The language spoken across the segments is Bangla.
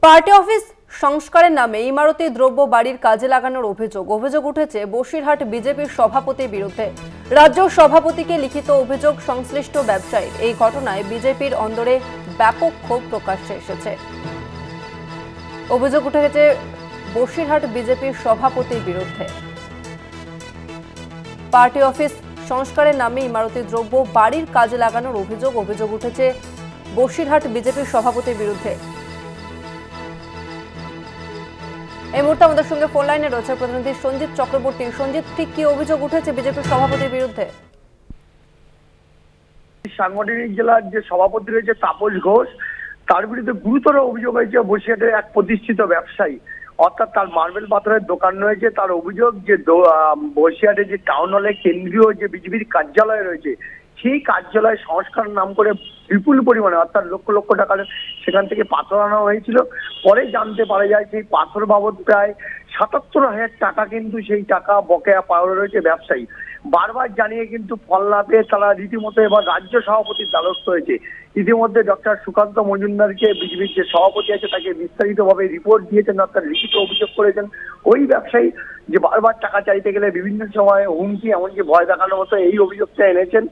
পার্টি অফিস সংস্কারের নামে ইমারতি দ্রব্য বাড়ির কাজে লাগানোর অভিযোগ উঠেছে বসিরহাট বিজেপির সভাপতির বিরুদ্ধে। রাজ্য সভাপতিকে লিখিত অভিযোগ সংশ্লিষ্ট ব্যবসায়ীর। এই ঘটনায় বিজেপির অন্দরে ব্যাপক ক্ষোভ প্রকাশ্যে এসেছে। অভিযোগ উঠেছে বসিরহাট বিজেপির সভাপতির বিরুদ্ধে। পার্টি অফিস সংস্কারের নামে ইমারতি দ্রব্য বাড়ির কাজে লাগানোর অভিযোগ উঠেছে বসিরহাট বিজেপির সভাপতির বিরুদ্ধে। এই মুহূর্তে আমাদের সঙ্গে ফোন লাইনে রয়েছে প্রতিনিধি সঞ্জিত চক্রবর্তী। সঞ্জিত, ঠিক কি অভিযোগ উঠেছে বিজেপির সভাপতির বিরুদ্ধে? সাংগঠনিক জেলার যে সভাপতি রয়েছে তাপস ঘোষ, তার বিরুদ্ধে গুরুতর অভিযোগ হয়েছে বসিরহাটের এক প্রতিষ্ঠিত ব্যবসায়ী, অর্থাৎ তার মার্বেল পাথরের দোকান রয়েছে। তার অভিযোগ যে বসিরহাটের যে টাউন হলে কেন্দ্রীয় যে বিজেপির কার্যালয় রয়েছে, সেই কার্যালয় সংস্কার নাম করে বিপুল পরিমাণে অর্থাৎ লক্ষ লক্ষ টাকার সেখান থেকে পাথর আনা হয়েছিল। পরে জানতে পারা যায় সেই পাথর বাবদ প্রায় ৭৭,০০০ টাকা কিন্তু সেই টাকা বকেয়া পাওয়া রয়েছে ব্যবসায়ী। বারবার জানিয়ে কিন্তু ফল না পেয়ে তারা রীতিমতো এবার রাজ্য সভাপতির দ্বারস্থ হয়েছে। ইতিমধ্যে ডক্টর সুকান্ত মজুমদারকে বিজেপির যে সভাপতি আছে তাকে বিস্তারিতভাবে রিপোর্ট দিয়েছেন, অর্থাৎ লিখিত অভিযোগ করেছেন ওই ব্যবসায়ী যে বারবার টাকা চাইতে গেলে বিভিন্ন সময় হুমকি এমনকি ভয় দেখানোর মতো এই অভিযোগটা এনেছেন।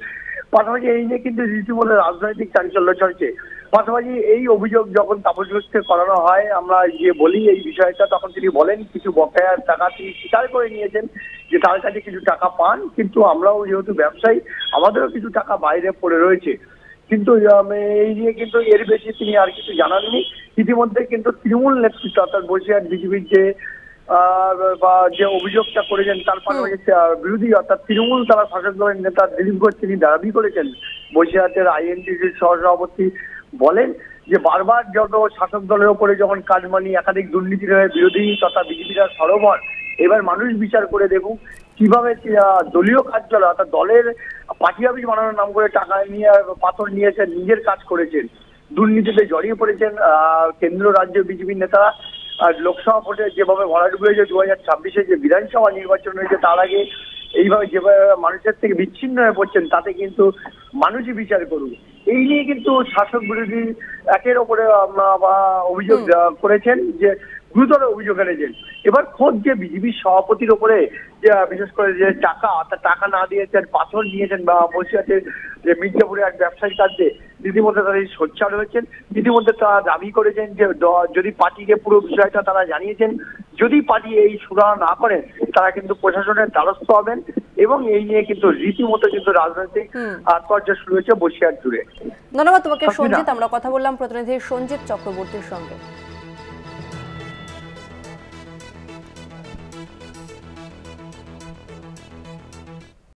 পাশাপাশি এই নিয়ে কিন্তু রীতিমতো রাজনৈতিক চাঞ্চল্য চলছে। পাশাপাশি এই অভিযোগ যখন তাপস ঘোষকে করানো হয়, আমরা যে বলি এই বিষয়টা, তখন তিনি বলেন কিছু বকেয়ার টাকা তিনি স্বীকার করে নিয়েছেন যে তার কাছে কিছু টাকা পান, কিন্তু আমরাও যেহেতু ব্যবসায়ী আমাদেরও কিছু টাকা বাইরে পড়ে রয়েছে। কিন্তু এই নিয়ে কিন্তু এর বেশি তিনি আর কিছু জানাননি। ইতিমধ্যে কিন্তু তৃণমূল নেতৃত্ব অর্থাৎ বসিরহাট বিজেপির যে অভিযোগটা করেছেন তার পাশাপাশি বিরোধী অর্থাৎ তৃণমূল তারা শাসক দলের নেতা দিলীপ ঘোষ তিনি দাবি করেছেন, বসিরহাটের আইএনটিসির সহসভাপতি বলেন যে বারবার যত শাসক দলের উপরে যখন কাটমানি একাধিক দুর্নীতির হয়ে বিরোধী তথা বিজেপিরা সরবর, এবার মানুষ বিচার করে দেখুন কিভাবে দলীয় কার্যালয় অর্থাৎ দলের পার্টি অফিস বানানোর নাম করে টাকা নিয়ে পাথর নিয়েছেন, নিজের কাজ করেছেন, দুর্নীতিতে জড়িয়ে পড়েছেন কেন্দ্র রাজ্য বিজেপির নেতারা। আর লোকসভা ভোটে যেভাবে ভরাডুবি হয়েছে, 2026-এ যে বিধানসভা নির্বাচন হয়েছে তার আগে এইভাবে যেভাবে মানুষের থেকে বিচ্ছিন্ন হয়ে পড়ছেন, তাতে কিন্তু মানুষই বিচার করুন। এই নিয়ে কিন্তু শাসক বিরোধী একের ওপরে অভিযোগ করেছেন, যে গুরুতর অভিযোগ এনেছেন। এবার খোদ যে বিজেপির সভাপতির ওপরে যে বিশেষ করে যে টাকা না দিয়েছেন, পাথর নিয়েছেন বা বসিরহাটের যে মির্জাপুরে এক ব্যবসায়ীর কাছে রীতিমধ্যে তারা সোচ্চার হয়েছেন। ইতিমধ্যে তারা দাবি করেছেন যে যদি পার্টিকে পুরো বিষয়টা তারা জানিয়েছেন, যদি পার্টি এই সুরাহা না করেন তারা কিন্তু প্রশাসনের দ্বারস্থ হবেন, এবং এই নিয়ে কিন্তু রীতিমতো কিন্তু রাজনৈতিক আত্মহ্য শুরু হয়েছে বসিরহাট জুড়ে। ধন্যবাদ তোমাকে সঞ্জিত। আমরা কথা বললাম প্রতিনিধি সঞ্জিত চক্রবর্তীর সঙ্গে।